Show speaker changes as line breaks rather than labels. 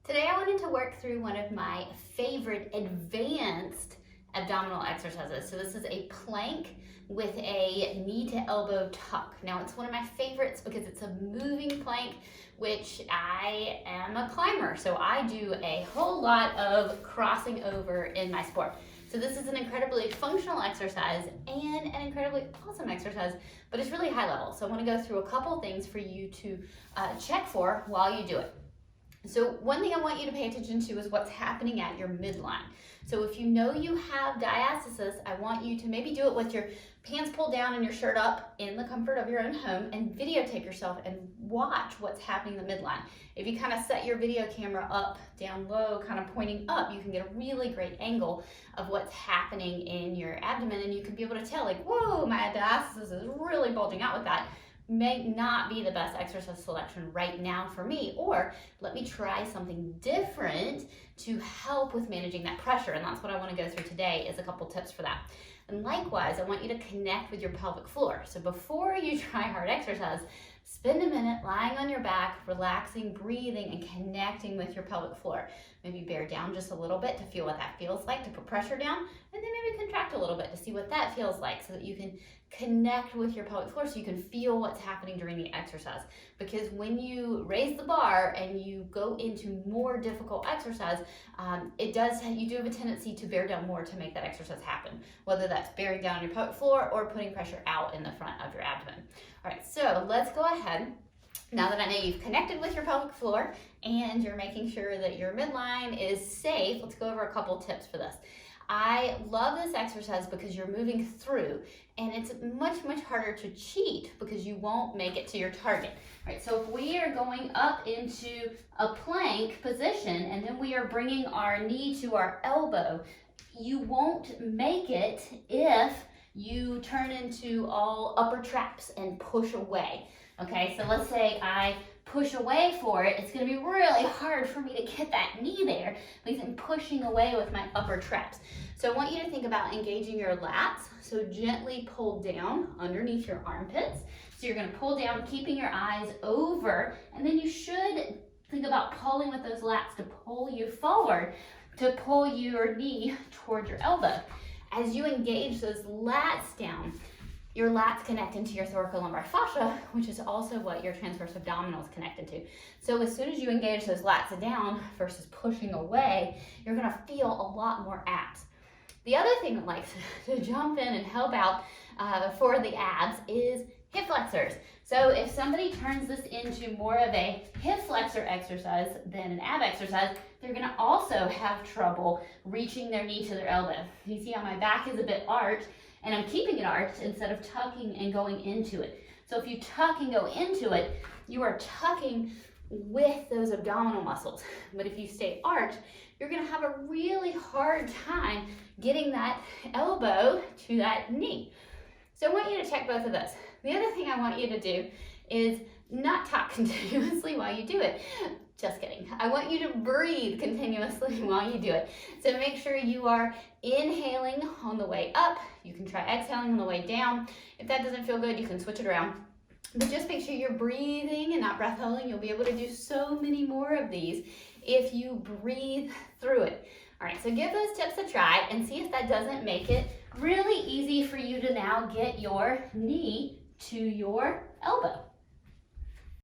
Today I wanted to work through one of my favorite advanced abdominal exercises. So this is a plank with a knee to elbow tuck. Now it's one of my favorites because it's a moving plank, which I am a climber. So I do a whole lot of crossing over in my sport. So this is an incredibly functional exercise and an incredibly awesome exercise, but it's really high level. So I want to go through a couple things for you to check for while you do it. So one thing I want you to pay attention to is what's happening at your midline. So if you know you have diastasis, I want you to maybe do it with your pants pulled down and your shirt up in the comfort of your own home and videotape yourself and watch what's happening in the midline. If you kind of set your video camera up, down low, kind of pointing up, you can get a really great angle of what's happening in your abdomen, and you can be able to tell, like, whoa, my diastasis is really bulging out with that. May not be the best exercise selection right now for me, or let me try something different to help with managing that pressure. And that's what I want to go through today, is a couple tips for that. And likewise, I want you to connect with your pelvic floor. So before you try hard exercise, spend a minute lying on your back, relaxing, breathing, and connecting with your pelvic floor. Maybe bear down just a little bit to feel what that feels like, to put pressure down, and then maybe contract a little bit to see what that feels like, so that you can connect with your pelvic floor, so you can feel what's happening during the exercise. Because when you raise the bar and you go into more difficult exercise, you do have a tendency to bear down more to make that exercise happen, whether that's bearing down on your pelvic floor or putting pressure out in the front of your abdomen. All right, so let's go ahead. Now that I know you've connected with your pelvic floor and you're making sure that your midline is safe, let's go over a couple tips for this. I love this exercise because you're moving through, and it's much, much harder to cheat because you won't make it to your target. All right, so if we are going up into a plank position and then we are bringing our knee to our elbow, you won't make it if you turn into all upper traps and push away. Okay, so let's say I push away for it, it's going to be really hard for me to get that knee there because I'm pushing away with my upper traps. So I want you to think about engaging your lats. So gently pull down underneath your armpits. So you're going to pull down, keeping your eyes over, and then you should think about pulling with those lats to pull you forward, to pull your knee toward your elbow. As you engage those lats down, your lats connect into your thoracolumbar fascia, which is also what your transverse abdominal is connected to. So as soon as you engage those lats down versus pushing away, you're gonna feel a lot more abs. The other thing that likes to jump in and help out for the abs is hip flexors. So if somebody turns this into more of a hip flexor exercise than an ab exercise, they're gonna also have trouble reaching their knee to their elbow. You see how my back is a bit arched, and I'm keeping it arched instead of tucking and going into it. So if you tuck and go into it, you are tucking with those abdominal muscles. But if you stay arched, you're gonna have a really hard time getting that elbow to that knee. So I want you to check both of those. The other thing I want you to do is not talk continuously while you do it. Just kidding. I want you to breathe continuously while you do it. So make sure you are inhaling on the way up. You can try exhaling on the way down. If that doesn't feel good, you can switch it around. But just make sure you're breathing and not breath holding. You'll be able to do so many more of these if you breathe through it. All right, so give those tips a try and see if that doesn't make it really easy for you to now get your knee to your elbow.